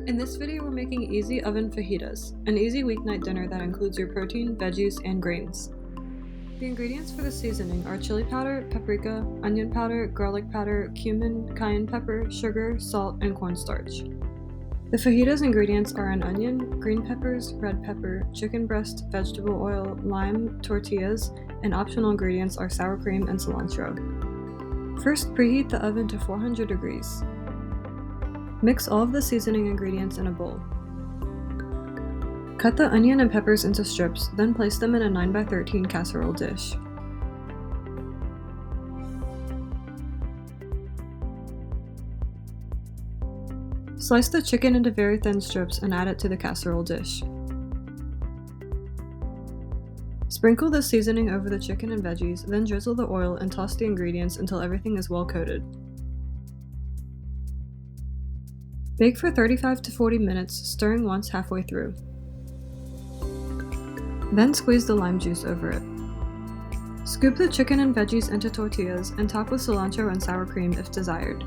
In this video, we're making easy oven fajitas, an easy weeknight dinner that includes your protein, veggies, and grains. The ingredients for the seasoning are chili powder, paprika, onion powder, garlic powder, cumin, cayenne pepper, sugar, salt, and cornstarch. The fajitas ingredients are an onion, green peppers, red pepper, chicken breast, vegetable oil, lime, tortillas, and optional ingredients are sour cream and cilantro. First, preheat the oven to 400 degrees. Mix all of the seasoning ingredients in a bowl. Cut the onion and peppers into strips, then place them in a 9x13 casserole dish. Slice the chicken into very thin strips and add it to the casserole dish. Sprinkle the seasoning over the chicken and veggies, then drizzle the oil and toss the ingredients until everything is well coated. Bake for 35 to 40 minutes, stirring once halfway through. Then squeeze the lime juice over it. Scoop the chicken and veggies into tortillas and top with cilantro and sour cream if desired.